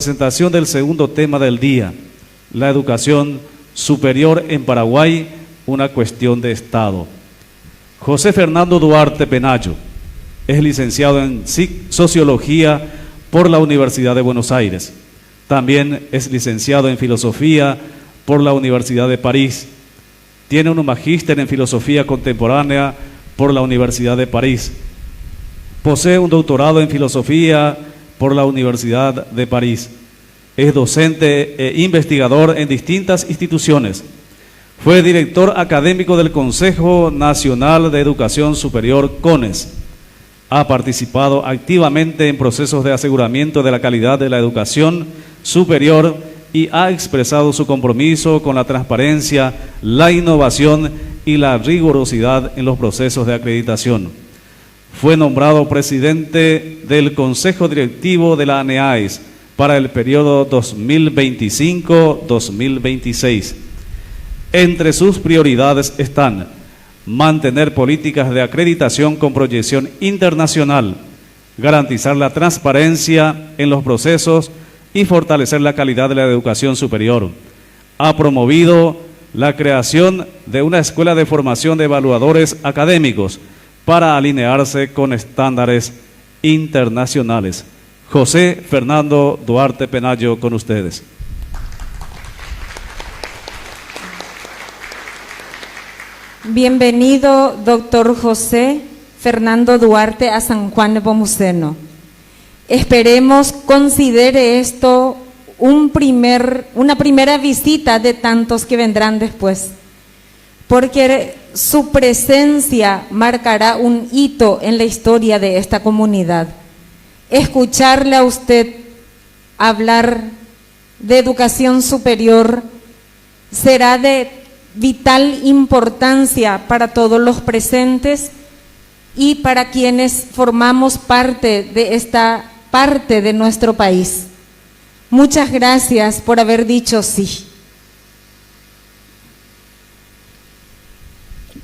Presentación del segundo tema del día, la educación superior en Paraguay, una cuestión de Estado. José Fernando Duarte Penayo es licenciado en Sociología por la Universidad de Buenos Aires. También es licenciado en Filosofía por la Universidad de París. Tiene un magíster en Filosofía Contemporánea por la Universidad de París. Posee un doctorado en Filosofía por la Universidad de París. Es docente e investigador en distintas instituciones. Fue director académico del Consejo Nacional de Educación Superior, CONES. Ha participado activamente en procesos de aseguramiento de la calidad de la educación superior y ha expresado su compromiso con la transparencia, la innovación y la rigurosidad en los procesos de acreditación. Fue nombrado presidente del Consejo Directivo de la ANEAES para el periodo 2025-2026. Entre sus prioridades están mantener políticas de acreditación con proyección internacional, garantizar la transparencia en los procesos y fortalecer la calidad de la educación superior. Ha promovido la creación de una escuela de formación de evaluadores académicos para alinearse con estándares internacionales. José Fernando Duarte Penayo, con ustedes. Bienvenido, doctor José Fernando Duarte, a San Juan Nepomuceno. Esperemos considere esto una primera visita de tantos que vendrán después, porque su presencia marcará un hito en la historia de esta comunidad. Escucharle a usted hablar de educación superior será de vital importancia para todos los presentes y para quienes formamos parte de esta parte de nuestro país. Muchas gracias por haber dicho sí.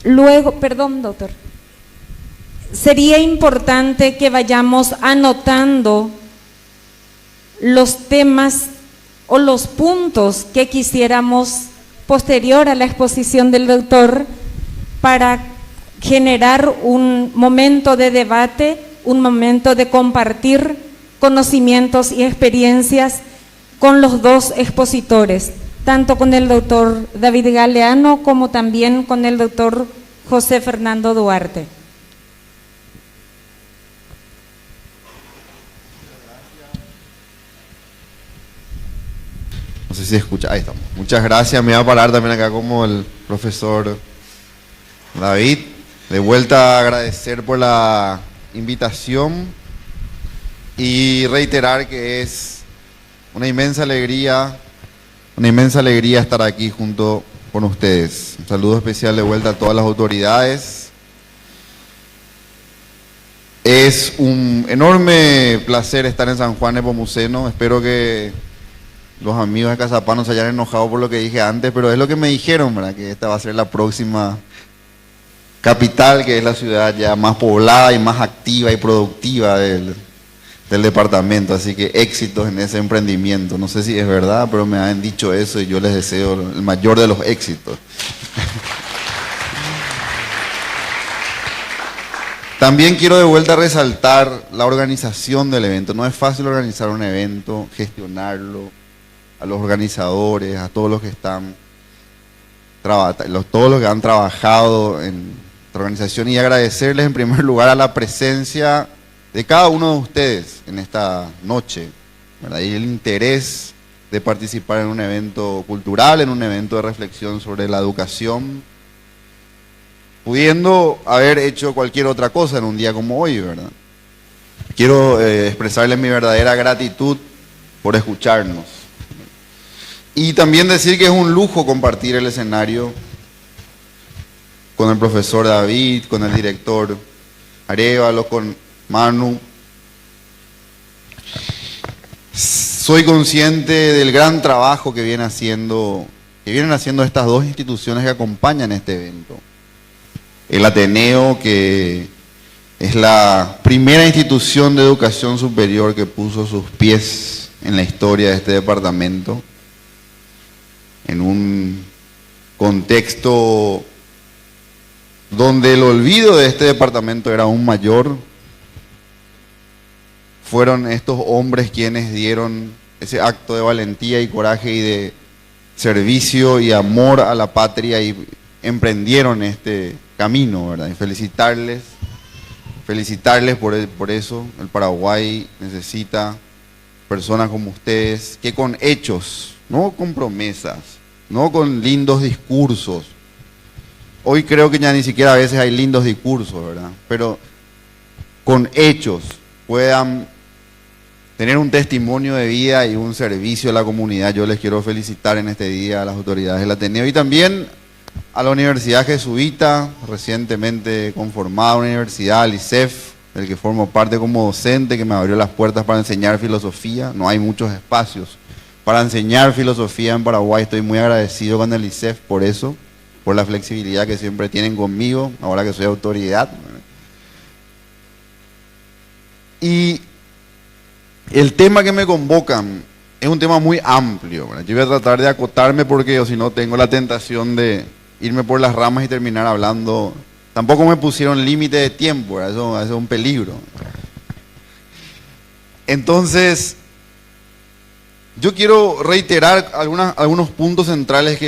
Luego, perdón, doctor, sería importante que vayamos anotando los temas o los puntos que quisiéramos posterior a la exposición del doctor para generar un momento de debate, un momento de compartir conocimientos y experiencias con los dos expositores, tanto con el doctor David Galeano como también con el doctor José Fernando Duarte. No sé si escucha, ahí estamos. Muchas gracias, me voy a parar también acá como el profesor David. De vuelta agradecer por la invitación y reiterar que es una inmensa alegría estar aquí junto con ustedes. Un saludo especial de vuelta a todas las autoridades. Es un enorme placer estar en San Juan Nepomuceno. Espero que los amigos de Cazapá no se hayan enojado por lo que dije antes, pero es lo que me dijeron, ¿verdad? Que esta va a ser la próxima capital, que es la ciudad ya más poblada y más activa y productiva del departamento. Así que éxitos en ese emprendimiento. No sé si es verdad, pero me han dicho eso y yo les deseo el mayor de los éxitos. También quiero de vuelta resaltar la organización del evento. No es fácil organizar un evento, gestionarlo, a los organizadores, a todos los que están todos los que han trabajado en la organización, y agradecerles en primer lugar a la presencia de cada uno de ustedes en esta noche, ¿verdad? Y el interés de participar en un evento cultural, en un evento de reflexión sobre la educación, pudiendo haber hecho cualquier otra cosa en un día como hoy, ¿verdad? Quiero expresarles mi verdadera gratitud por escucharnos. Y también decir que es un lujo compartir el escenario con el profesor David, con el director Arévalo, con Manu. Soy consciente del gran trabajo que vienen haciendo estas dos instituciones que acompañan este evento. El Ateneo, que es la primera institución de educación superior que puso sus pies en la historia de este departamento, en un contexto donde el olvido de este departamento era aún mayor. Fueron estos hombres quienes dieron ese acto de valentía y coraje y de servicio y amor a la patria y emprendieron este camino, ¿verdad? Y felicitarles por eso. El Paraguay necesita personas como ustedes que con hechos, no con promesas, no con lindos discursos. Hoy creo que ya ni siquiera a veces hay lindos discursos, ¿verdad? Pero con hechos puedan tener un testimonio de vida y un servicio a la comunidad. Yo les quiero felicitar en este día a las autoridades del Ateneo y también a la Universidad Jesuita, recientemente conformada universidad, al ISEF, del que formo parte como docente, que me abrió las puertas para enseñar filosofía. No hay muchos espacios para enseñar filosofía en Paraguay. Estoy muy agradecido con el ISEF por eso, por la flexibilidad que siempre tienen conmigo, ahora que soy autoridad. Y el tema que me convocan es un tema muy amplio, ¿verdad? Yo voy a tratar de acotarme porque o si no tengo la tentación de irme por las ramas y terminar hablando. Tampoco me pusieron límite de tiempo, ¿verdad? Eso es un peligro. Entonces, yo quiero reiterar algunos puntos centrales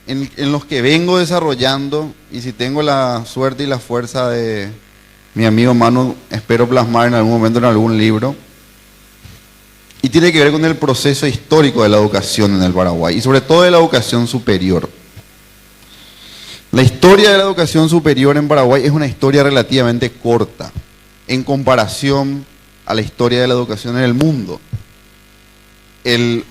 en los que vengo desarrollando, y si tengo la suerte y la fuerza de mi amigo Manu, espero plasmar en algún momento en algún libro. Y tiene que ver con el proceso histórico de la educación en el Paraguay, y sobre todo de la educación superior. La historia de la educación superior en Paraguay es una historia relativamente corta en comparación a la historia de la educación en el mundo. El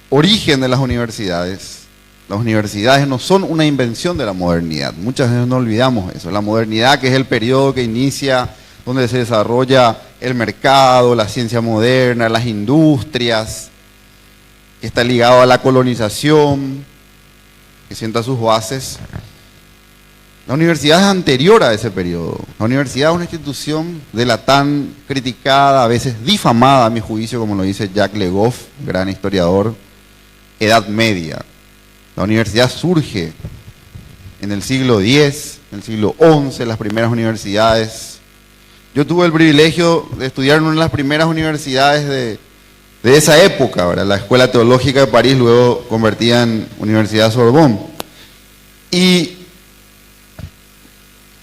origen de las universidades no son una invención de la modernidad. Muchas veces no olvidamos eso. La modernidad, que es el periodo que inicia, donde se desarrolla el mercado, la ciencia moderna, las industrias, que está ligado a la colonización, que sienta sus bases. La universidad es anterior a ese periodo. La universidad es una institución de la tan criticada, a veces difamada, a mi juicio, como lo dice Jacques Le Goff, gran historiador, Edad Media. La universidad surge en el siglo X, en el siglo XI, las primeras universidades. Yo tuve el privilegio de estudiar en una de las primeras universidades de esa época, ¿verdad? La Escuela Teológica de París, luego convertida en Universidad Sorbonne. Y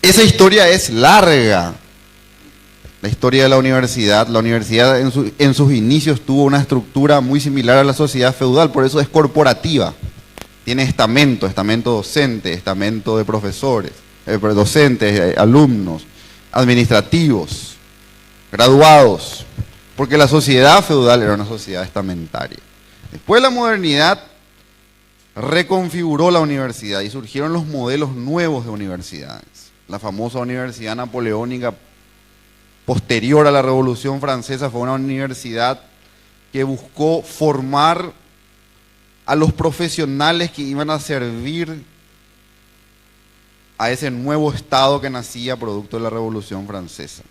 esa historia es larga, la historia de la universidad. La universidad en sus inicios tuvo una estructura muy similar a la sociedad feudal, por eso es corporativa. Tiene estamento docente, estamento de profesores, docentes, alumnos, administrativos, graduados, porque la sociedad feudal era una sociedad estamentaria. Después la modernidad reconfiguró la universidad y surgieron los modelos nuevos de universidades. La famosa Universidad Napoleónica, posterior a la Revolución Francesa, fue una universidad que buscó formar a los profesionales que iban a servir a ese nuevo Estado que nacía producto de la Revolución Francesa.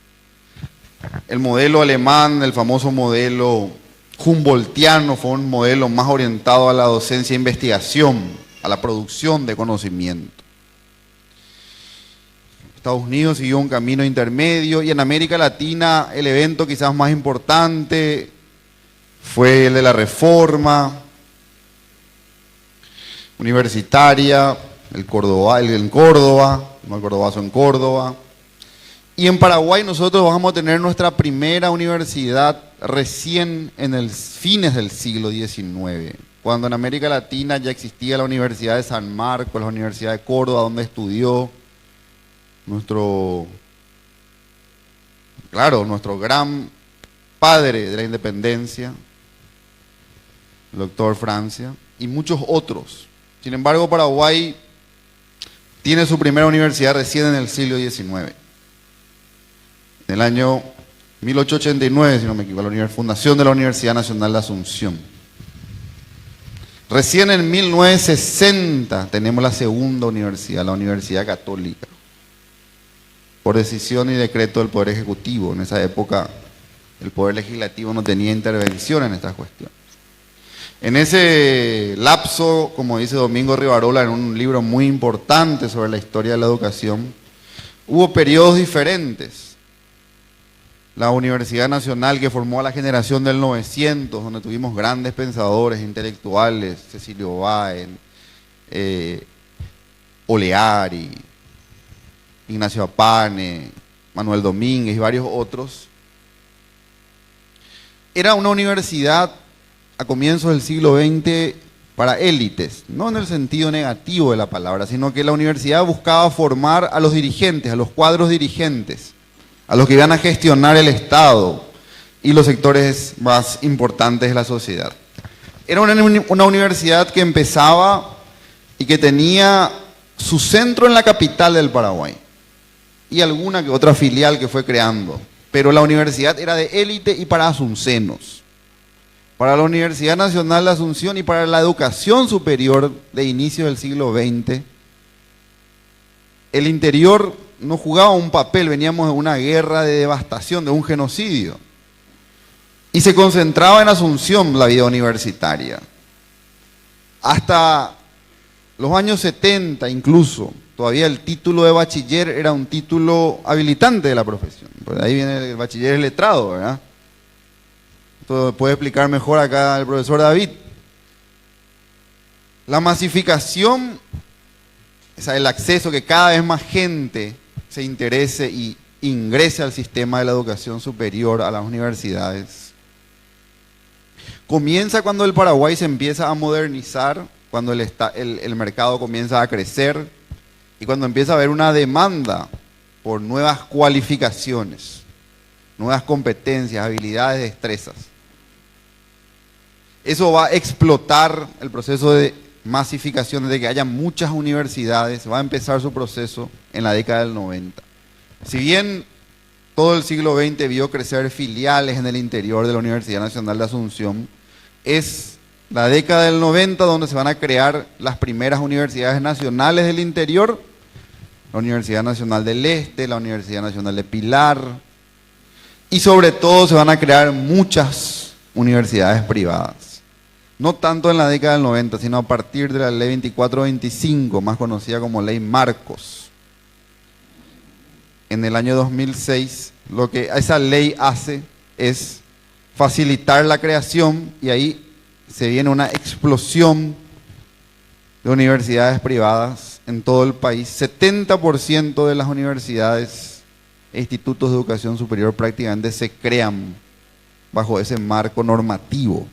El modelo alemán, el famoso modelo humboldtiano, fue un modelo más orientado a la docencia e investigación, a la producción de conocimiento. Estados Unidos siguió un camino intermedio, y en América Latina el evento quizás más importante fue el de la Reforma universitaria, el Cordobazo en Córdoba. Y en Paraguay nosotros vamos a tener nuestra primera universidad recién en el fines del siglo XIX, cuando en América Latina ya existía la Universidad de San Marcos, la Universidad de Córdoba, donde estudió nuestro gran padre de la independencia, el doctor Francia, y muchos otros. Sin embargo, Paraguay tiene su primera universidad recién en el siglo XIX. En el año 1889, si no me equivoco, la fundación de la Universidad Nacional de Asunción. Recién en 1960 tenemos la segunda universidad, la Universidad Católica, por decisión y decreto del Poder Ejecutivo. En esa época el Poder Legislativo no tenía intervención en estas cuestiones. En ese lapso, como dice Domingo Rivarola en un libro muy importante sobre la historia de la educación, hubo periodos diferentes. La Universidad Nacional, que formó a la generación del 900, donde tuvimos grandes pensadores, intelectuales, Cecilio Báez, Oleari, Ignacio Apane, Manuel Domínguez y varios otros. Era una universidad a comienzos del siglo XX para élites, no en el sentido negativo de la palabra, sino que la universidad buscaba formar a los dirigentes, a los cuadros dirigentes, a los que iban a gestionar el Estado y los sectores más importantes de la sociedad. Era una universidad que empezaba y que tenía su centro en la capital del Paraguay y alguna que otra filial que fue creando, pero la universidad era de élite y para asuncenos. Para la Universidad Nacional de Asunción y para la educación superior de inicio del siglo XX, el interior no jugaba un papel, veníamos de una guerra de devastación, de un genocidio. Y se concentraba en Asunción la vida universitaria. Hasta los años 70 incluso, todavía el título de bachiller era un título habilitante de la profesión. Por ahí viene el bachiller letrado, ¿verdad? Esto puede explicar mejor acá el profesor David. La masificación, o sea, el acceso, que cada vez más gente se interese y ingrese al sistema de la educación superior, a las universidades, comienza cuando el Paraguay se empieza a modernizar, cuando el mercado comienza a crecer y cuando empieza a haber una demanda por nuevas cualificaciones, nuevas competencias, habilidades, destrezas. Eso va a explotar el proceso de masificación, de que haya muchas universidades, va a empezar su proceso en la década del 90. Si bien todo el siglo XX vio crecer filiales en el interior de la Universidad Nacional de Asunción, es la década del 90 donde se van a crear las primeras universidades nacionales del interior, la Universidad Nacional del Este, la Universidad Nacional de Pilar, y sobre todo se van a crear muchas universidades privadas. No tanto en la década del 90, sino a partir de la ley 2425, más conocida como ley Marcos. En el año 2006, lo que esa ley hace es facilitar la creación, y ahí se viene una explosión de universidades privadas en todo el país. 70% de las universidades e institutos de educación superior prácticamente se crean bajo ese marco normativo.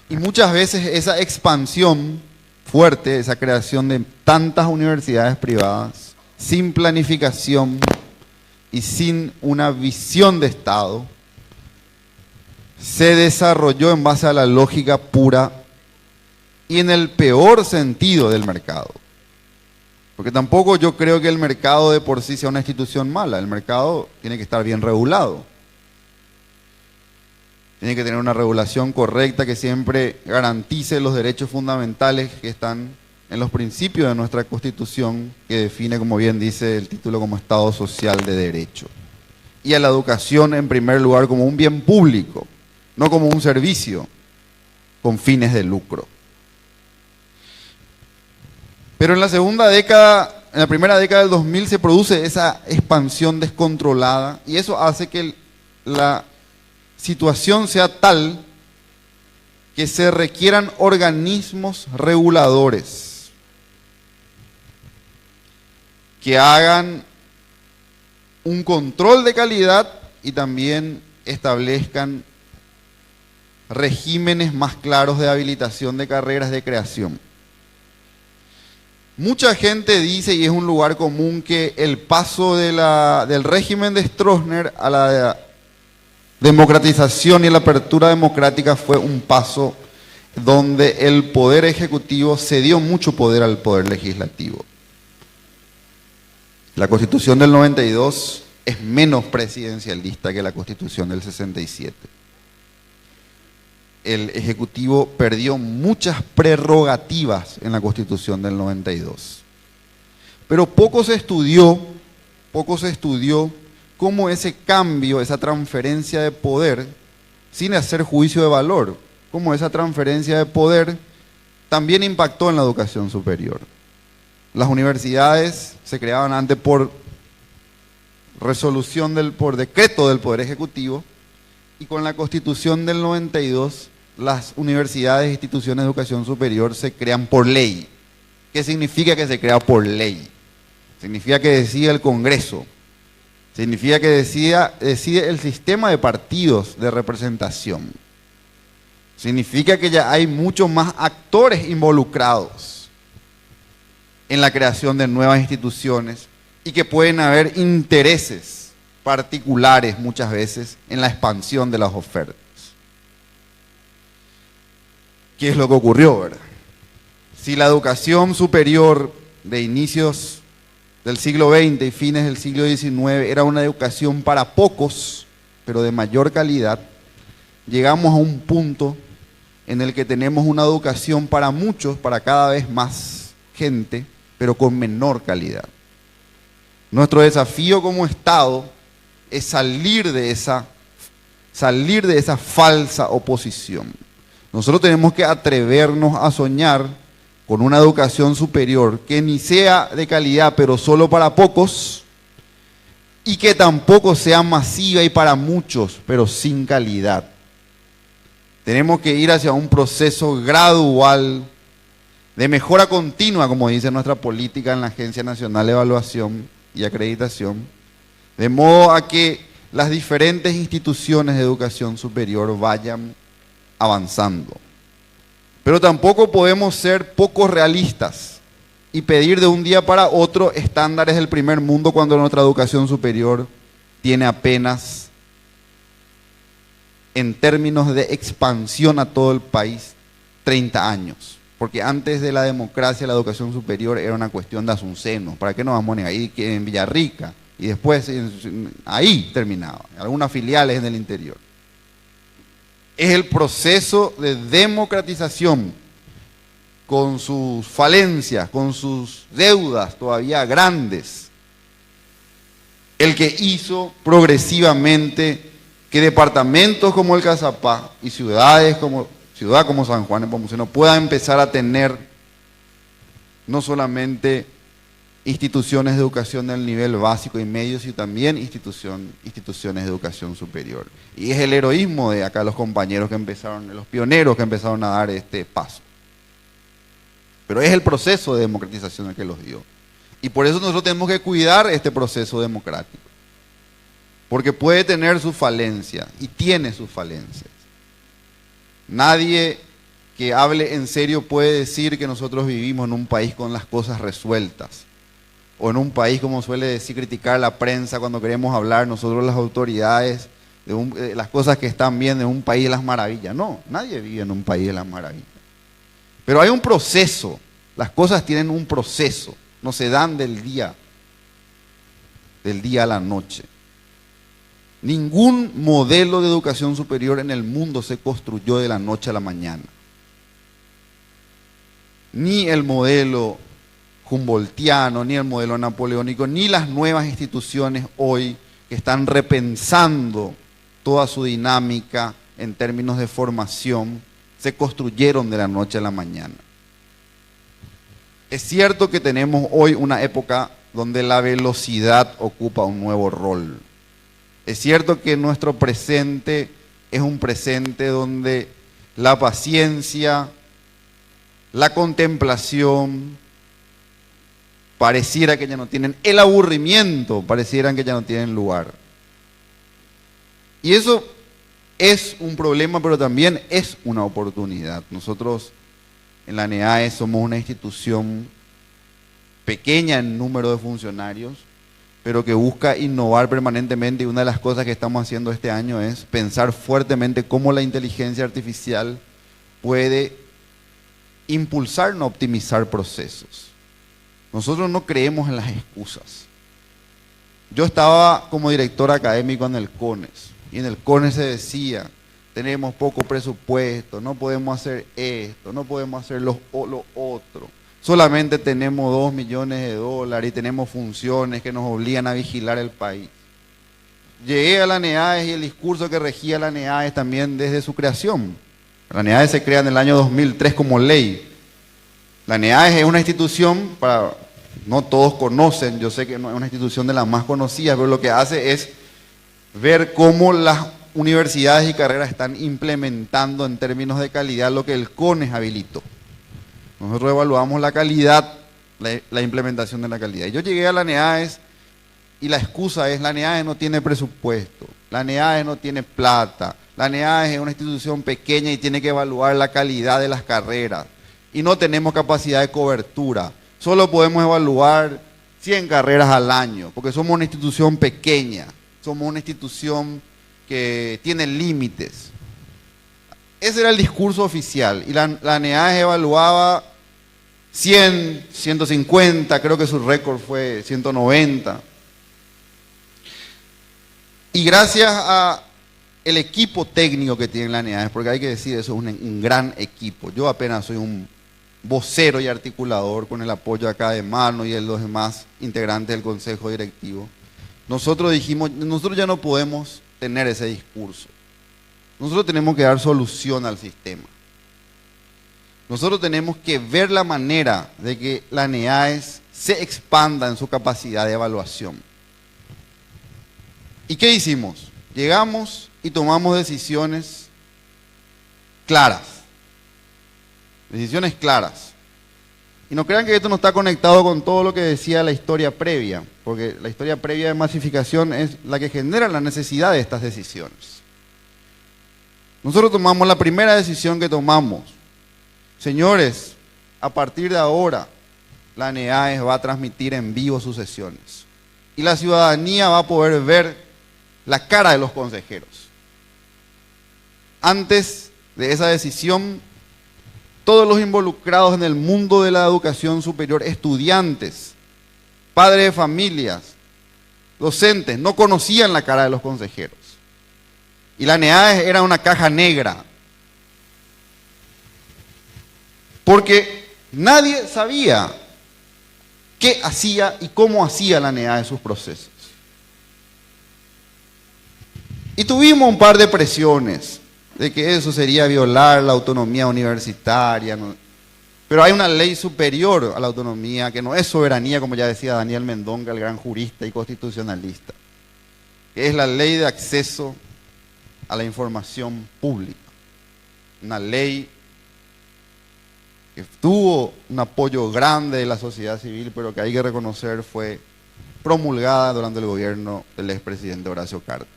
Y muchas veces esa expansión fuerte, esa creación de tantas universidades privadas, sin planificación y sin una visión de Estado, se desarrolló en base a la lógica pura y en el peor sentido del mercado. Porque tampoco yo creo que el mercado de por sí sea una institución mala. El mercado tiene que estar bien regulado. Tiene que tener una regulación correcta que siempre garantice los derechos fundamentales que están en los principios de nuestra Constitución, que define, como bien dice el título, como Estado social de derecho. Y a la educación en primer lugar como un bien público, no como un servicio con fines de lucro. Pero en la segunda década, en la primera década del 2000 se produce esa expansión descontrolada y eso hace que la situación sea tal que se requieran organismos reguladores que hagan un control de calidad y también establezcan regímenes más claros de habilitación de carreras de creación. Mucha gente dice, y es un lugar común, que el paso del régimen de Stroessner a la democratización y la apertura democrática fue un paso donde el poder ejecutivo cedió mucho poder al poder legislativo. La Constitución del 92 es menos presidencialista que la Constitución del 67. El Ejecutivo perdió muchas prerrogativas en la Constitución del 92. Pero poco se estudió cómo ese cambio, esa transferencia de poder, sin hacer juicio de valor, como esa transferencia de poder también impactó en la educación superior. Las universidades se creaban antes por por decreto del Poder Ejecutivo, y con la Constitución del 92, las universidades e instituciones de educación superior se crean por ley. ¿Qué significa que se crea por ley? Significa que decide el Congreso, significa que decide el sistema de partidos de representación, significa que ya hay muchos más actores involucrados en la creación de nuevas instituciones y que pueden haber intereses particulares muchas veces en la expansión de las ofertas. ¿Qué es lo que ocurrió, verdad? Si la educación superior de inicios del siglo XX y fines del siglo XIX era una educación para pocos, pero de mayor calidad, llegamos a un punto en el que tenemos una educación para muchos, para cada vez más gente, pero con menor calidad. Nuestro desafío como Estado es salir de esa falsa oposición. Nosotros tenemos que atrevernos a soñar con una educación superior que ni sea de calidad, pero solo para pocos, y que tampoco sea masiva y para muchos, pero sin calidad. Tenemos que ir hacia un proceso gradual de mejora continua, como dice nuestra política en la Agencia Nacional de Evaluación y Acreditación, de modo a que las diferentes instituciones de educación superior vayan avanzando. Pero tampoco podemos ser poco realistas y pedir de un día para otro estándares del primer mundo cuando nuestra educación superior tiene apenas, en términos de expansión a todo el país, 30 años. Porque antes de la democracia la educación superior era una cuestión de Azuceno. ¿Para qué nos vamos a negar? Ahí en Villarrica. Y después ahí terminaba. Algunas filiales en el interior. Es el proceso de democratización, con sus falencias, con sus deudas todavía grandes, el que hizo progresivamente que departamentos como el Cazapá y ciudad como San Juan Nepomuceno puedan empezar a tener no solamente instituciones de educación del nivel básico y medio, sino también instituciones de educación superior. Y es el heroísmo de acá los compañeros que empezaron, los pioneros que empezaron a dar este paso. Pero es el proceso de democratización el que los dio. Y por eso nosotros tenemos que cuidar este proceso democrático. Porque puede tener sus falencias, y tiene sus falencias. Nadie que hable en serio puede decir que nosotros vivimos en un país con las cosas resueltas. O en un país, como suele decir, criticar la prensa cuando queremos hablar nosotros las autoridades de las cosas que están bien en un país de las maravillas. No, nadie vive en un país de las maravillas. Pero hay un proceso, las cosas tienen un proceso, no se dan del día a la noche. Ningún modelo de educación superior en el mundo se construyó de la noche a la mañana. Ni el modelo humboldtiano, ni el modelo napoleónico, ni las nuevas instituciones hoy que están repensando toda su dinámica en términos de formación, se construyeron de la noche a la mañana. Es cierto que tenemos hoy una época donde la velocidad ocupa un nuevo rol. Es cierto que nuestro presente es un presente donde la paciencia, la contemplación, pareciera que ya no tienen, el aburrimiento, parecieran que ya no tienen lugar. Y eso es un problema, pero también es una oportunidad. Nosotros en la NEAE somos una institución pequeña en número de funcionarios, pero que busca innovar permanentemente, y una de las cosas que estamos haciendo este año es pensar fuertemente cómo la inteligencia artificial puede impulsarnos a optimizar procesos. Nosotros no creemos en las excusas. Yo estaba como director académico en el CONES, y en el CONES se decía, tenemos poco presupuesto, no podemos hacer esto, no podemos hacer lo otro. Solamente tenemos 2 millones de dólares y tenemos funciones que nos obligan a vigilar el país. llegué a la ANEAES y el discurso que regía la ANEAES también desde su creación. La ANEAES se crea en el año 2003 como ley. La ANEAES es una institución, no todos conocen, yo sé que no es una institución de las más conocidas, pero lo que hace es ver cómo las universidades y carreras están implementando en términos de calidad lo que el CONES habilitó. Nosotros evaluamos la calidad, la implementación de la calidad. Y yo llegué a la ANEAES y la excusa es: la ANEAES no tiene presupuesto, la ANEAES no tiene plata, la ANEAES es una institución pequeña y tiene que evaluar la calidad de las carreras y no tenemos capacidad de cobertura, solo podemos evaluar 100 carreras al año porque somos una institución pequeña, somos una institución que tiene límites. Ese era el discurso oficial y la ANEAES evaluaba 100, 150, creo que su récord fue 190. Y gracias a el equipo técnico que tiene la ANEAES, porque hay que decir, eso es un gran equipo. Yo apenas soy un vocero y articulador con el apoyo acá de Mano y de los demás integrantes del consejo directivo. Nosotros dijimos, nosotros ya no podemos tener ese discurso. Nosotros tenemos que dar solución al sistema. Nosotros tenemos que ver la manera de que la ANEAES se expanda en su capacidad de evaluación. ¿Y qué hicimos? Llegamos y tomamos decisiones claras. Decisiones claras. Y no crean que esto no está conectado con todo lo que decía la historia previa, porque la historia previa de masificación es la que genera la necesidad de estas decisiones. Nosotros tomamos la primera decisión que tomamos. Señores, a partir de ahora, la ANEAES va a transmitir en vivo sus sesiones. Y la ciudadanía va a poder ver la cara de los consejeros. Antes de esa decisión, todos los involucrados en el mundo de la educación superior, estudiantes, padres de familias, docentes, no conocían la cara de los consejeros. Y la ANEAES era una caja negra. Porque nadie sabía qué hacía y cómo hacía la ANEAES sus procesos. Y tuvimos un par de presiones de que eso sería violar la autonomía universitaria, ¿no? Pero hay una ley superior a la autonomía que no es soberanía, como ya decía Daniel Mendonca, el gran jurista y constitucionalista, que es la ley de acceso a la información pública. Una ley que tuvo un apoyo grande de la sociedad civil, pero que hay que reconocer fue promulgada durante el gobierno del expresidente Horacio Cartes.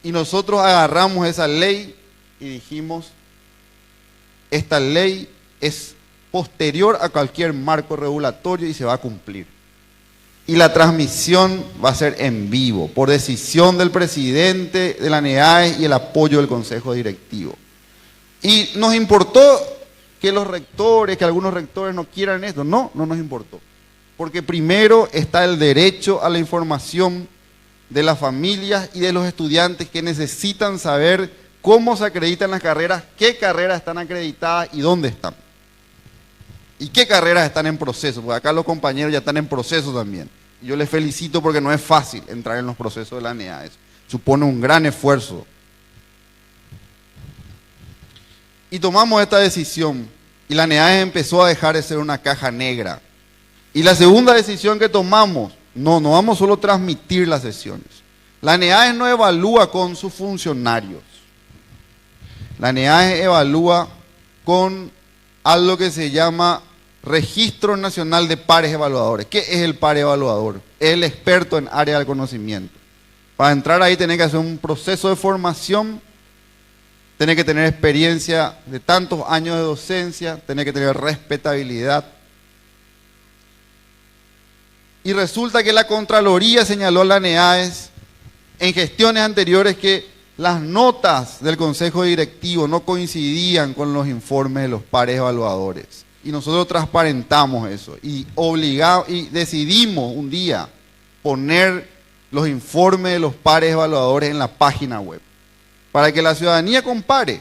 Y nosotros agarramos esa ley y dijimos, esta ley es posterior a cualquier marco regulatorio y se va a cumplir. Y la transmisión va a ser en vivo, por decisión del presidente de la ANEAES y el apoyo del consejo directivo. Y nos importó que los rectores, que algunos rectores no quieran esto. No, no nos importó. Porque primero está el derecho a la información de las familias y de los estudiantes que necesitan saber cómo se acreditan las carreras, qué carreras están acreditadas y dónde están. Y qué carreras están en proceso, porque acá los compañeros ya están en proceso también. Y yo les felicito porque no es fácil entrar en los procesos de la ANEAES. Supone un gran esfuerzo. Y tomamos esta decisión y la ANEAES empezó a dejar de ser una caja negra. Y la segunda decisión que tomamos, no vamos solo a transmitir las sesiones. La ANEAES no evalúa con sus funcionarios. La ANEAES evalúa con algo que se llama Registro Nacional de Pares Evaluadores. ¿Qué es el par evaluador? Es el experto en área del conocimiento. Para entrar ahí tenés que hacer un proceso de formación, tenés que tener experiencia de tantos años de docencia, tenés que tener respetabilidad. Y resulta que la Contraloría señaló a la ANEAES en gestiones anteriores que las notas del Consejo Directivo no coincidían con los informes de los pares evaluadores. Y nosotros transparentamos eso y decidimos un día poner los informes de los pares evaluadores en la página web para que la ciudadanía compare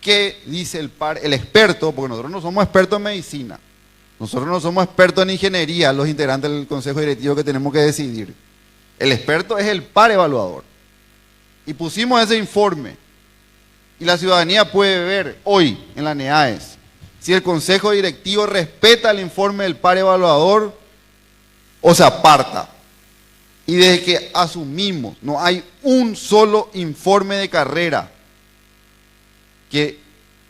qué dice el experto, porque nosotros no somos expertos en medicina. Nosotros no somos expertos en ingeniería, los integrantes del consejo directivo que tenemos que decidir. El experto es el par evaluador. Y pusimos ese informe. Y la ciudadanía puede ver hoy en la NEAES si el consejo directivo respeta el informe del par evaluador o se aparta. Y desde que asumimos, no hay un solo informe de carrera que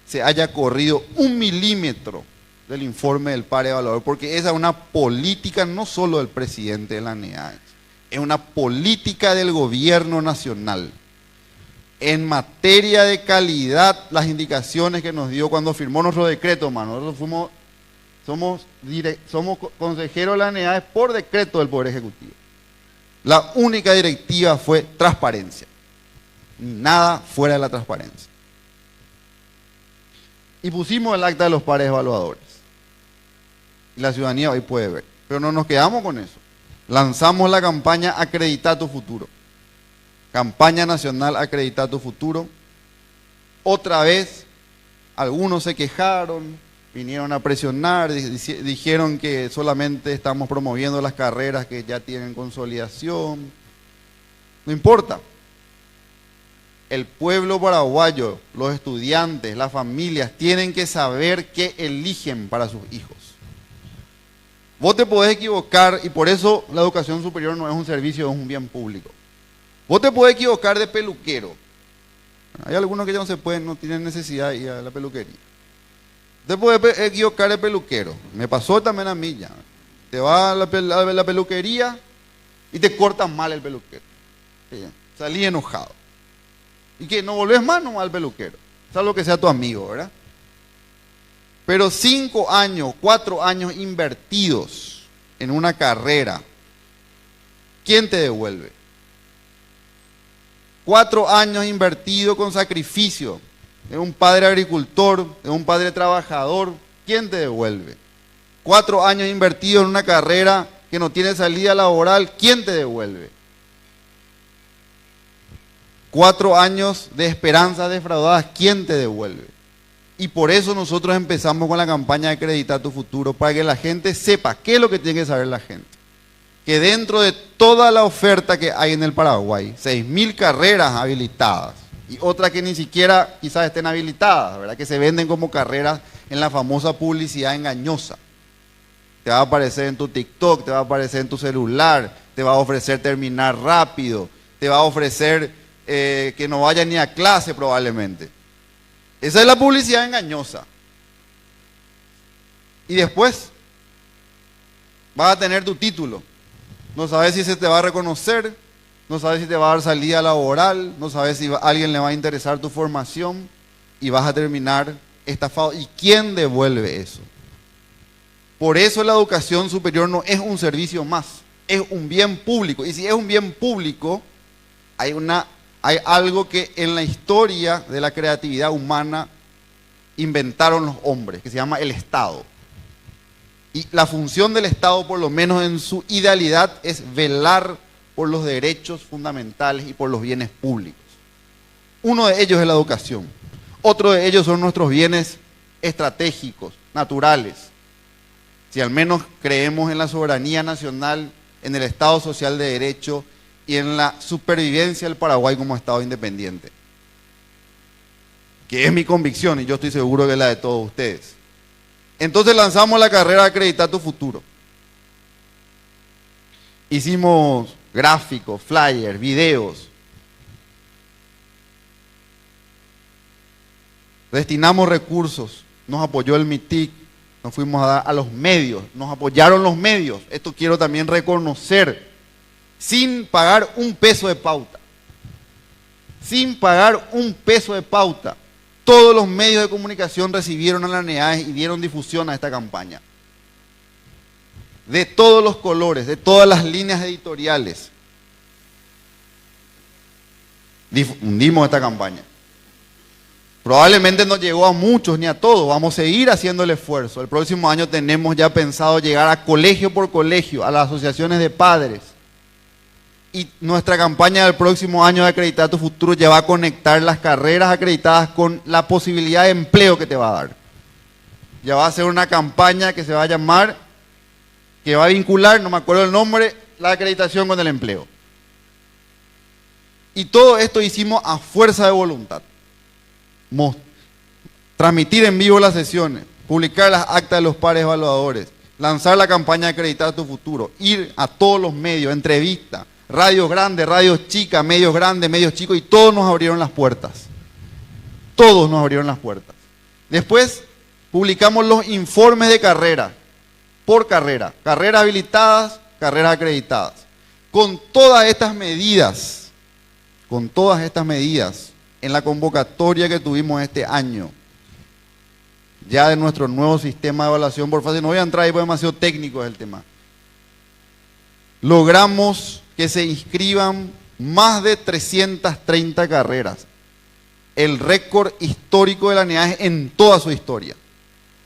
se haya corrido 1 milímetro del informe del par evaluador, porque esa es una política no solo del presidente de la NEAES, es una política del gobierno nacional. En materia de calidad, las indicaciones que nos dio cuando firmó nuestro decreto, mano, nosotros somos consejeros de la NEAES por decreto del Poder Ejecutivo. La única directiva fue transparencia, nada fuera de la transparencia. Y pusimos el acta de los pares evaluadores. Y la ciudadanía hoy puede ver. Pero no nos quedamos con eso. Lanzamos la campaña Acredita tu Futuro. Campaña nacional Acredita tu Futuro. Otra vez, algunos se quejaron, vinieron a presionar, dijeron que solamente estamos promoviendo las carreras que ya tienen consolidación. No importa. El pueblo paraguayo, los estudiantes, las familias, tienen que saber qué eligen para sus hijos. Vos te podés equivocar, y por eso la educación superior no es un servicio, es un bien público. Vos te podés equivocar de peluquero. Hay algunos que ya no se pueden, no tienen necesidad de ir a la peluquería. Te podés equivocar de peluquero. Me pasó también a mí ya. Te vas a la peluquería y te cortan mal el peluquero. Salí enojado. Y que no volvés más nomás al peluquero. Salvo que sea tu amigo, ¿verdad? Pero 5 años, 4 años invertidos en una carrera, ¿quién te devuelve? 4 años invertidos con sacrificio de un padre agricultor, de un padre trabajador, ¿quién te devuelve? 4 años invertidos en una carrera que no tiene salida laboral, ¿quién te devuelve? 4 años de esperanzas defraudadas, ¿quién te devuelve? Y por eso nosotros empezamos con la campaña de Acredita tu Futuro, para que la gente sepa qué es lo que tiene que saber la gente. Que dentro de toda la oferta que hay en el Paraguay, 6.000 carreras habilitadas, y otras que ni siquiera quizás estén habilitadas, ¿verdad? Que se venden como carreras en la famosa publicidad engañosa. Te va a aparecer en tu TikTok, te va a aparecer en tu celular, te va a ofrecer terminar rápido, te va a ofrecer que no vaya ni a clase probablemente. Esa es la publicidad engañosa. Y después vas a tener tu título. No sabes si se te va a reconocer, no sabes si te va a dar salida laboral, no sabes si a alguien le va a interesar tu formación y vas a terminar estafado. ¿Y quién devuelve eso? Por eso la educación superior no es un servicio más, es un bien público. Y si es un bien público, hay algo que en la historia de la creatividad humana inventaron los hombres, que se llama el Estado. Y la función del Estado, por lo menos en su idealidad, es velar por los derechos fundamentales y por los bienes públicos. Uno de ellos es la educación. Otro de ellos son nuestros bienes estratégicos, naturales. Si al menos creemos en la soberanía nacional, en el Estado social de derecho y en la supervivencia del Paraguay como Estado independiente, que es mi convicción y yo estoy seguro que es la de todos ustedes. Entonces lanzamos la carrera Acredita tu Futuro. Hicimos gráficos, flyers, videos. Destinamos recursos, nos apoyó el MITIC, nos fuimos a dar a los medios, nos apoyaron los medios. Esto quiero también reconocer. Sin pagar un peso de pauta. Sin pagar un peso de pauta. Todos los medios de comunicación recibieron a la NEAES y dieron difusión a esta campaña. De todos los colores, de todas las líneas editoriales. Difundimos esta campaña. Probablemente no llegó a muchos ni a todos, vamos a seguir haciendo el esfuerzo. El próximo año tenemos ya pensado llegar a colegio por colegio, a las asociaciones de padres. Y nuestra campaña del próximo año de Acredita tu Futuro ya va a conectar las carreras acreditadas con la posibilidad de empleo que te va a dar. Ya va a ser una campaña que se va a llamar, que va a vincular, no me acuerdo el nombre, la acreditación con el empleo. Y todo esto hicimos a fuerza de voluntad. Transmitir en vivo las sesiones, publicar las actas de los pares evaluadores, lanzar la campaña Acreditar tu Futuro, ir a todos los medios, entrevistas, radios grandes, radios chicas, medios grandes, medios chicos, y todos nos abrieron las puertas. Todos nos abrieron las puertas. Después publicamos los informes de carrera, por carrera, carreras habilitadas, carreras acreditadas. Con todas estas medidas, en la convocatoria que tuvimos este año, ya de nuestro nuevo sistema de evaluación por fase, no voy a entrar ahí porque es demasiado técnico el tema, logramos que se inscriban más de 330 carreras, el récord histórico de la ANEAES en toda su historia.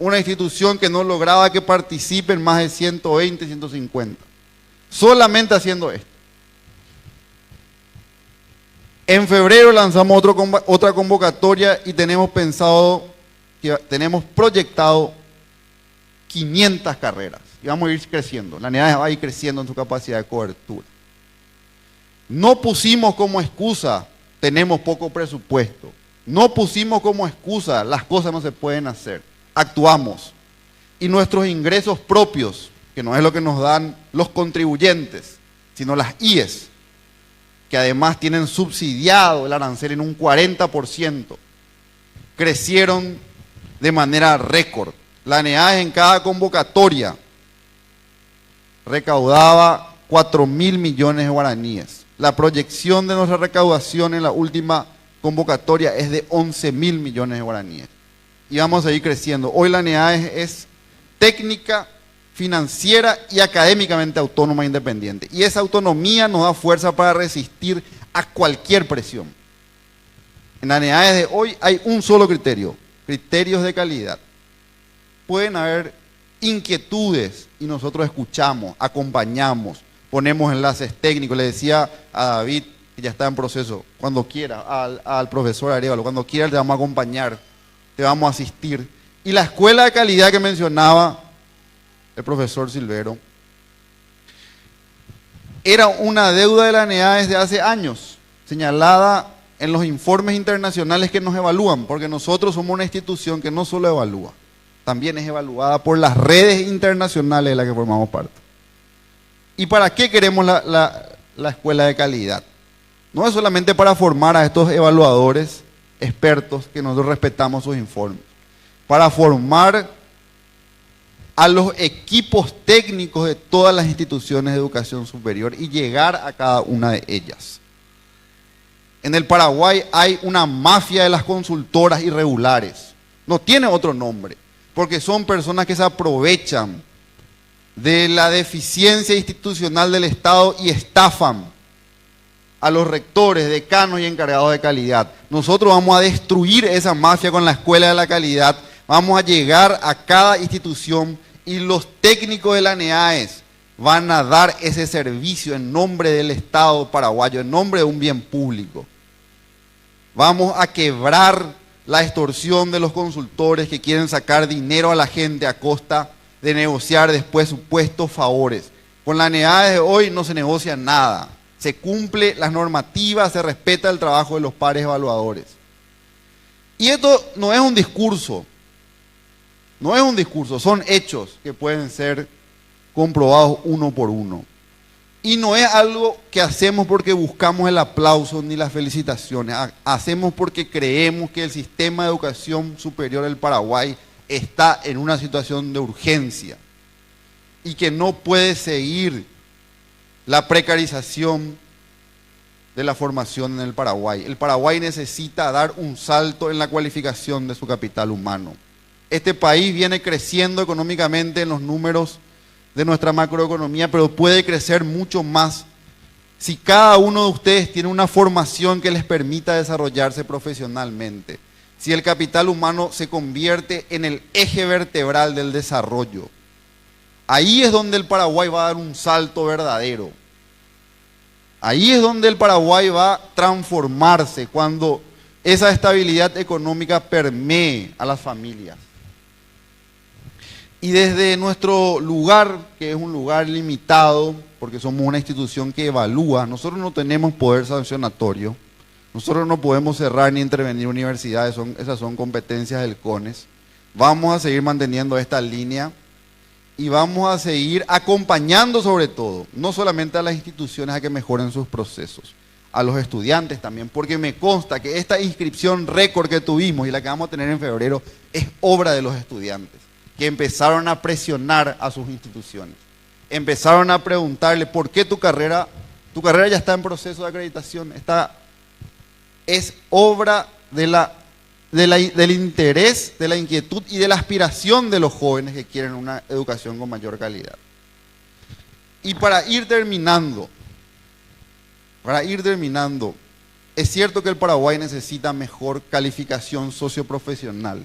Una institución que no lograba que participen más de 120, 150, solamente haciendo esto. En febrero lanzamos otra convocatoria y tenemos proyectado 500 carreras y vamos a ir creciendo. La ANEAES va a ir creciendo en su capacidad de cobertura. No pusimos como excusa, tenemos poco presupuesto. No pusimos como excusa, las cosas no se pueden hacer. Actuamos. Y nuestros ingresos propios, que no es lo que nos dan los contribuyentes, sino las IES, que además tienen subsidiado el arancel en un 40%, crecieron de manera récord. La ANEAES en cada convocatoria recaudaba 4.000 millones de guaraníes. La proyección de nuestra recaudación en la última convocatoria es de 11.000 millones de guaraníes. Y vamos a ir creciendo. Hoy la ANEAES es técnica, financiera y académicamente autónoma e independiente. Y esa autonomía nos da fuerza para resistir a cualquier presión. En la ANEAES de hoy hay un solo criterio, criterios de calidad. Pueden haber inquietudes y nosotros escuchamos, acompañamos, ponemos enlaces técnicos. Le decía a David, que ya está en proceso, cuando quiera, al profesor Arevalo, cuando quiera te vamos a acompañar, te vamos a asistir. Y la escuela de calidad que mencionaba el profesor Silvero, era una deuda de la ANEAES desde hace años, señalada en los informes internacionales que nos evalúan, porque nosotros somos una institución que no solo evalúa, también es evaluada por las redes internacionales de las que formamos parte. ¿Y para qué queremos la escuela de calidad? No es solamente para formar a estos evaluadores expertos, que nosotros respetamos sus informes, para formar a los equipos técnicos de todas las instituciones de educación superior y llegar a cada una de ellas. En el Paraguay hay una mafia de las consultoras irregulares, no tiene otro nombre, porque son personas que se aprovechan de la deficiencia institucional del Estado y estafan a los rectores, decanos y encargados de calidad. Nosotros vamos a destruir esa mafia con la escuela de la calidad, vamos a llegar a cada institución y los técnicos de la ANEAES van a dar ese servicio en nombre del Estado paraguayo, en nombre de un bien público. Vamos a quebrar la extorsión de los consultores que quieren sacar dinero a la gente a costa de negociar después supuestos favores. Con la ANEAES de hoy no se negocia nada. Se cumple las normativas, se respeta el trabajo de los pares evaluadores. Y esto no es un discurso, son hechos que pueden ser comprobados uno por uno. Y no es algo que hacemos porque buscamos el aplauso ni las felicitaciones, hacemos porque creemos que el sistema de educación superior del Paraguay está en una situación de urgencia y que no puede seguir la precarización de la formación en el Paraguay. El Paraguay necesita dar un salto en la cualificación de su capital humano. Este país viene creciendo económicamente en los números de nuestra macroeconomía, pero puede crecer mucho más si cada uno de ustedes tiene una formación que les permita desarrollarse profesionalmente. Si el capital humano se convierte en el eje vertebral del desarrollo. Ahí es donde el Paraguay va a dar un salto verdadero. Ahí es donde el Paraguay va a transformarse, cuando esa estabilidad económica permee a las familias. Y desde nuestro lugar, que es un lugar limitado, porque somos una institución que evalúa, nosotros no tenemos poder sancionatorio, nosotros no podemos cerrar ni intervenir universidades, esas son competencias del CONES. Vamos a seguir manteniendo esta línea y vamos a seguir acompañando sobre todo, no solamente a las instituciones a que mejoren sus procesos, a los estudiantes también, porque me consta que esta inscripción récord que tuvimos y la que vamos a tener en febrero es obra de los estudiantes, que empezaron a presionar a sus instituciones, empezaron a preguntarle por qué tu carrera ya está en proceso de acreditación, es obra del interés, de la inquietud y de la aspiración de los jóvenes que quieren una educación con mayor calidad. Y para ir terminando, es cierto que el Paraguay necesita mejor calificación socioprofesional,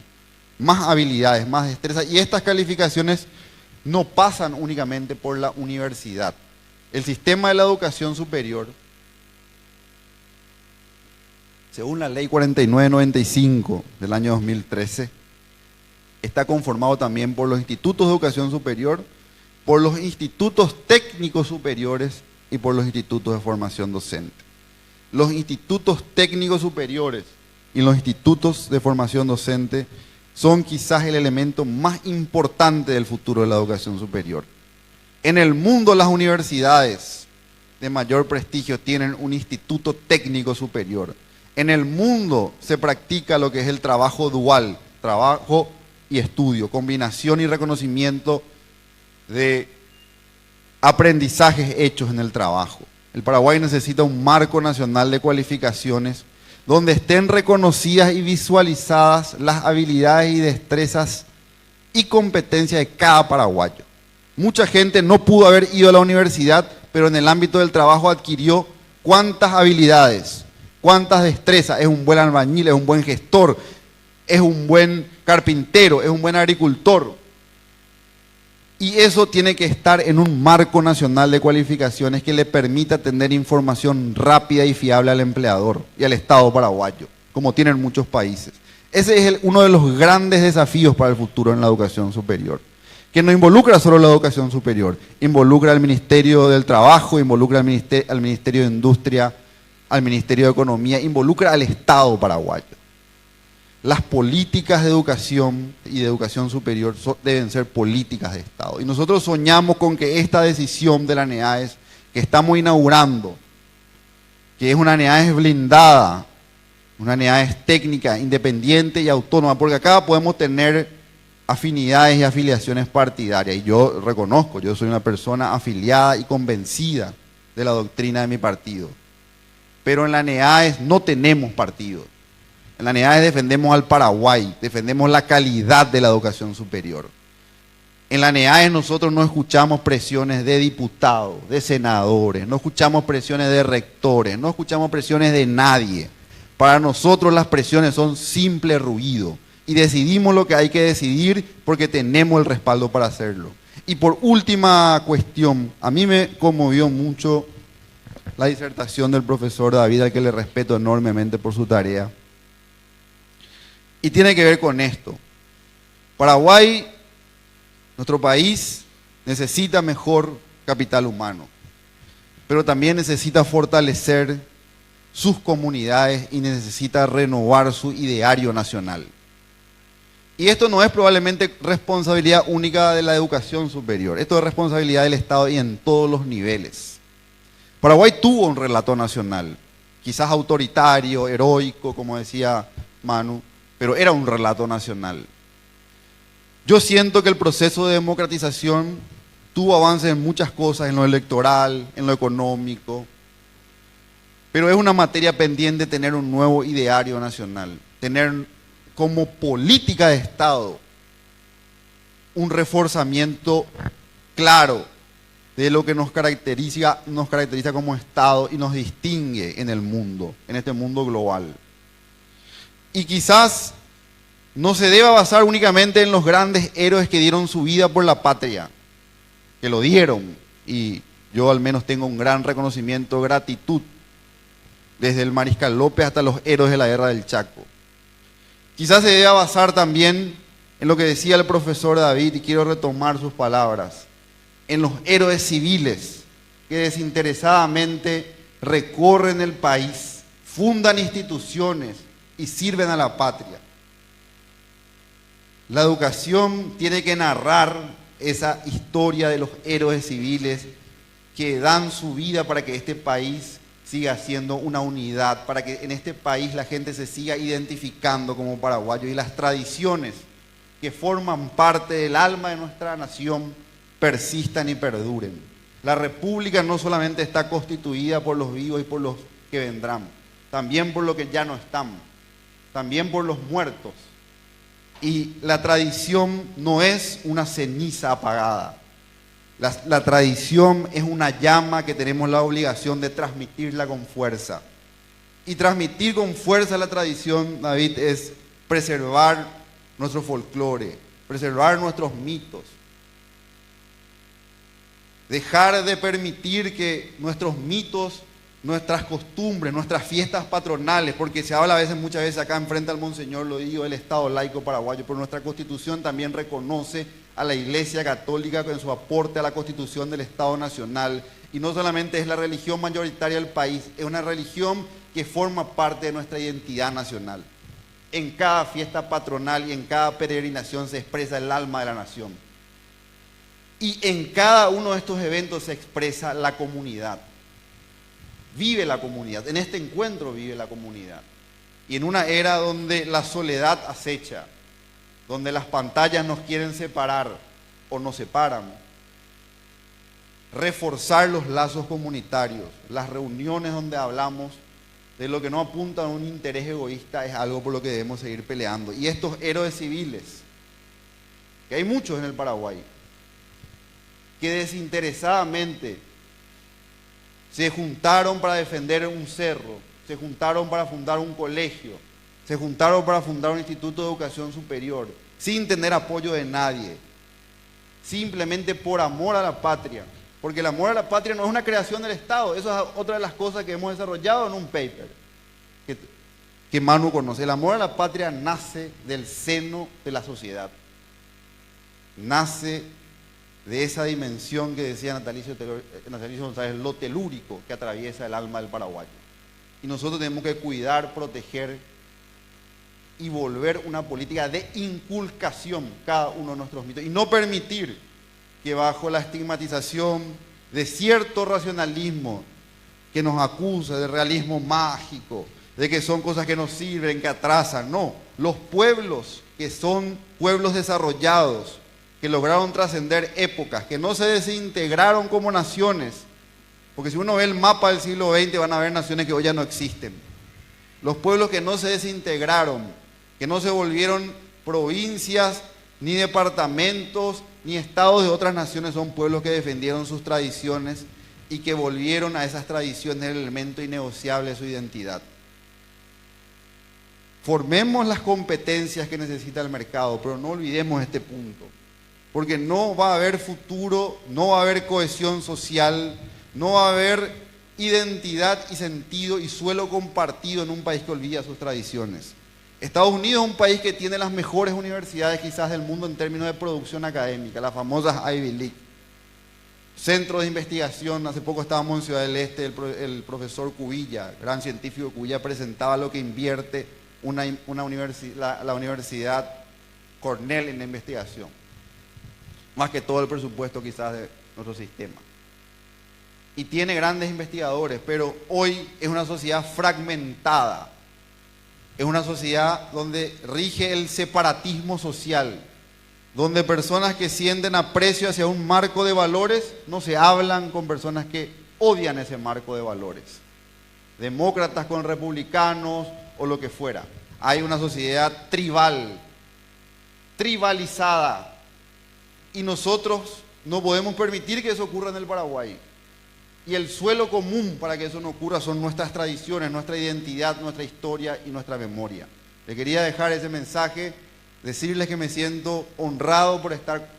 más habilidades, más destrezas, y estas calificaciones no pasan únicamente por la universidad. El sistema de la educación superior, según la ley 4995 del año 2013, está conformado también por los institutos de educación superior, por los institutos técnicos superiores y por los institutos de formación docente. Los institutos técnicos superiores y los institutos de formación docente son quizás el elemento más importante del futuro de la educación superior. En el mundo, las universidades de mayor prestigio tienen un instituto técnico superior. En el mundo se practica lo que es el trabajo dual, trabajo y estudio, combinación y reconocimiento de aprendizajes hechos en el trabajo. El Paraguay necesita un marco nacional de cualificaciones donde estén reconocidas y visualizadas las habilidades y destrezas y competencias de cada paraguayo. Mucha gente no pudo haber ido a la universidad, pero en el ámbito del trabajo adquirió cuántas habilidades, cuántas destrezas. Es un buen albañil, es un buen gestor, es un buen carpintero, es un buen agricultor. Y eso tiene que estar en un marco nacional de cualificaciones que le permita tener información rápida y fiable al empleador y al Estado paraguayo, como tienen muchos países. Ese es uno de los grandes desafíos para el futuro en la educación superior, que no involucra solo la educación superior, involucra al Ministerio del Trabajo, involucra al Ministerio de Industria, al Ministerio de Economía, involucra al Estado paraguayo. Las políticas de educación y de educación superior deben ser políticas de Estado. Y nosotros soñamos con que esta decisión de la NEAES que estamos inaugurando, que es una NEAES blindada, una NEAES técnica, independiente y autónoma, porque acá podemos tener afinidades y afiliaciones partidarias. Y yo reconozco, yo soy una persona afiliada y convencida de la doctrina de mi partido. Pero en la NEAES no tenemos partido. En la NEAES defendemos al Paraguay, defendemos la calidad de la educación superior. En la NEAES nosotros no escuchamos presiones de diputados, de senadores, no escuchamos presiones de rectores, no escuchamos presiones de nadie. Para nosotros las presiones son simple ruido y decidimos lo que hay que decidir porque tenemos el respaldo para hacerlo. Y por última cuestión, a mí me conmovió mucho la disertación del profesor David, al que le respeto enormemente por su tarea. Y tiene que ver con esto. Paraguay, nuestro país, necesita mejor capital humano, pero también necesita fortalecer sus comunidades y necesita renovar su ideario nacional. Y esto no es probablemente responsabilidad única de la educación superior, esto es responsabilidad del Estado y en todos los niveles. Paraguay tuvo un relato nacional, quizás autoritario, heroico, como decía Manu, pero era un relato nacional. Yo siento que el proceso de democratización tuvo avances en muchas cosas, en lo electoral, en lo económico, pero es una materia pendiente tener un nuevo ideario nacional, tener como política de Estado un reforzamiento claro de lo que nos caracteriza como Estado y nos distingue en el mundo, en este mundo global. Y quizás no se deba basar únicamente en los grandes héroes que dieron su vida por la patria, que lo dieron, y yo al menos tengo un gran reconocimiento, gratitud, desde el Mariscal López hasta los héroes de la Guerra del Chaco. Quizás se deba basar también en lo que decía el profesor David, y quiero retomar sus palabras, en los héroes civiles que desinteresadamente recorren el país, fundan instituciones y sirven a la patria. La educación tiene que narrar esa historia de los héroes civiles que dan su vida para que este país siga siendo una unidad, para que en este país la gente se siga identificando como paraguayo y las tradiciones que forman parte del alma de nuestra nación persistan y perduren. La república no solamente está constituida por los vivos y por los que vendrán, también por los que ya no están, también por los muertos. Y la tradición no es una ceniza apagada. La tradición es una llama que tenemos la obligación de transmitirla con fuerza. Y transmitir con fuerza la tradición, David, es preservar nuestro folclore, preservar nuestros mitos. Dejar de permitir que nuestros mitos, nuestras costumbres, nuestras fiestas patronales, porque se habla muchas veces acá enfrente al Monseñor, lo digo, el Estado laico paraguayo, pero nuestra Constitución también reconoce a la Iglesia Católica con su aporte a la Constitución del Estado Nacional. Y no solamente es la religión mayoritaria del país, es una religión que forma parte de nuestra identidad nacional. En cada fiesta patronal y en cada peregrinación se expresa el alma de la nación. Y en cada uno de estos eventos se expresa la comunidad. Vive la comunidad, en este encuentro vive la comunidad. Y en una era donde la soledad acecha, donde las pantallas nos quieren separar o nos separan, reforzar los lazos comunitarios, las reuniones donde hablamos de lo que no apunta a un interés egoísta es algo por lo que debemos seguir peleando. Y estos héroes civiles, que hay muchos en el Paraguay, que desinteresadamente se juntaron para defender un cerro, se juntaron para fundar un colegio, se juntaron para fundar un instituto de educación superior, sin tener apoyo de nadie, simplemente por amor a la patria, porque el amor a la patria no es una creación del Estado, eso es otra de las cosas que hemos desarrollado en un paper, que Manu conoce. El amor a la patria nace del seno de la sociedad, nace de esa dimensión que decía Natalicio González, lo telúrico que atraviesa el alma del paraguayo. Y nosotros tenemos que cuidar, proteger y volver una política de inculcación cada uno de nuestros mitos y no permitir que bajo la estigmatización de cierto racionalismo que nos acusa de realismo mágico, de que son cosas que nos sirven, que atrasan, no, los pueblos que son pueblos desarrollados, que lograron trascender épocas, que no se desintegraron como naciones, porque si uno ve el mapa del siglo XX van a ver naciones que hoy ya no existen. Los pueblos que no se desintegraron, que no se volvieron provincias, ni departamentos, ni estados de otras naciones, son pueblos que defendieron sus tradiciones y que volvieron a esas tradiciones el elemento innegociable de su identidad. Formemos las competencias que necesita el mercado, pero no olvidemos este punto. Porque no va a haber futuro, no va a haber cohesión social, no va a haber identidad y sentido y suelo compartido en un país que olvida sus tradiciones. Estados Unidos es un país que tiene las mejores universidades quizás del mundo en términos de producción académica, las famosas Ivy League. Centros de investigación, hace poco estábamos en Ciudad del Este, el profesor Cubilla, gran científico Cubilla, presentaba lo que invierte la Universidad Cornell en la investigación. Más que todo el presupuesto quizás de nuestro sistema. Y tiene grandes investigadores, pero hoy es una sociedad fragmentada. Es una sociedad donde rige el separatismo social, donde personas que sienten aprecio hacia un marco de valores no se hablan con personas que odian ese marco de valores. Demócratas con republicanos o lo que fuera. Hay una sociedad tribal, tribalizada. Y nosotros no podemos permitir que eso ocurra en el Paraguay. Y el suelo común para que eso no ocurra son nuestras tradiciones, nuestra identidad, nuestra historia y nuestra memoria. Le quería dejar ese mensaje, decirles que me siento honrado por estar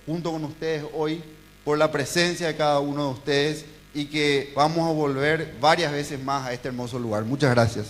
junto con ustedes hoy, por la presencia de cada uno de ustedes y que vamos a volver varias veces más a este hermoso lugar. Muchas gracias.